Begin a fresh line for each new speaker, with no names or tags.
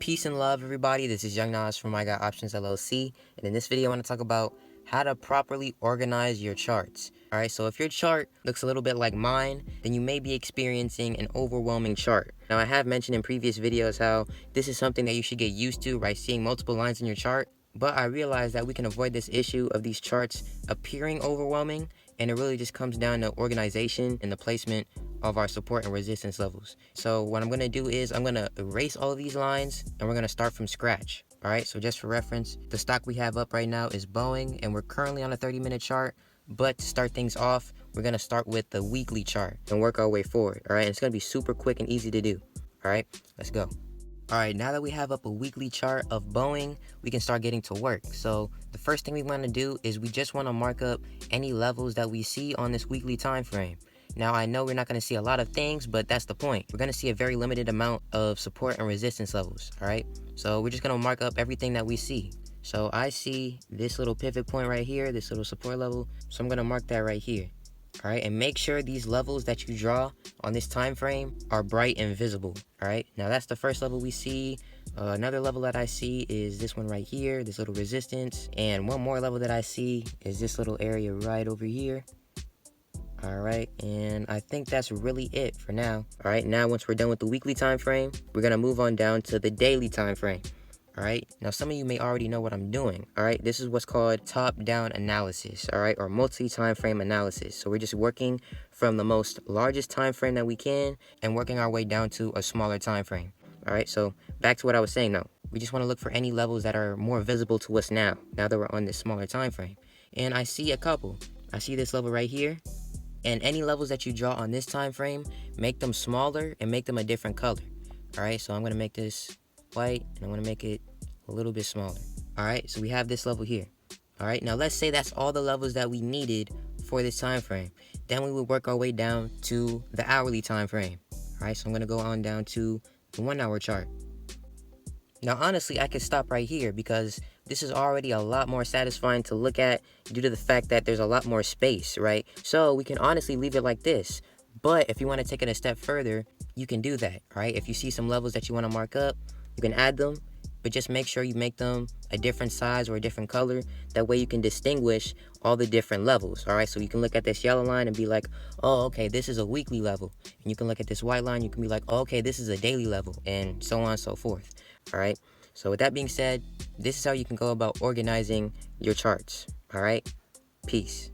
Peace and love, everybody. This is Young Nas from iGotOptions LLC, and in this video I want to talk about how to properly organize your charts. Alright, so if your chart looks a little bit like mine, then you may be experiencing an overwhelming chart. Now, I have mentioned in previous videos how this is something that you should get used to, right? Seeing multiple lines in your chart. But I realized that we can avoid this issue of these charts appearing overwhelming, and it really just comes down to organization and the placement of our support and resistance levels. So what I'm going to do is I'm going to erase all of these lines and we're going to start from scratch. All right, so just for reference, the stock we have up right now is Boeing, and we're currently on a 30-minute chart. But to start things off, we're going to start with the weekly chart and work our way forward. All right, and it's going to be super quick and easy to do. All right, let's go. All right, now that we have up a weekly chart of Boeing, we can start getting to work. So the first thing we want to do is we just want to mark up any levels that we see on this weekly time frame. Now, I know we're not going to see a lot of things, but that's the point. We're going to see a very limited amount of support and resistance levels, all right? So we're just going to mark up everything that we see. So I see this little pivot point right here, this little support level. So I'm going to mark that right here. All right, and make sure these levels that you draw on this time frame are bright and visible. All right, now that's the first level we see. Another level that I see is this one right here, this little resistance. And one more level that I see is this little area right over here. All right, and I think that's really it for now. All right, now once we're done with the weekly time frame, we're gonna move on down to the daily time frame. All right, now some of you may already know what I'm doing. All right, this is what's called top-down analysis, all right, or multi-time frame analysis. So we're just working from the most largest time frame that we can and working our way down to a smaller time frame. All right, so back to what I was saying now. We just want to look for any levels that are more visible to us now that we're on this smaller time frame. And I see a couple. I see this level right here. And any levels that you draw on this time frame, make them smaller and make them a different color. All right, so I'm going to make this white and I'm going to make it a little bit smaller. All right, so we have this level here. All right, now let's say that's all the levels that we needed for this time frame. Then we would work our way down to the hourly time frame. All right, so I'm going to go on down to the 1 hour chart. Now, honestly, I could stop right here because this is already a lot more satisfying to look at due to the fact that there's a lot more space, right? So we can honestly leave it like this. But if you want to take it a step further, you can do that, right? If you see some levels that you want to mark up, you can add them, but just make sure you make them a different size or a different color. That way you can distinguish all the different levels, all right? So you can look at this yellow line and be like, oh, okay, this is a weekly level. And you can look at this white line, you can be like, oh, okay, this is a daily level, and so on and so forth, all right? So with that being said, this is how you can go about organizing your charts, all right? Peace.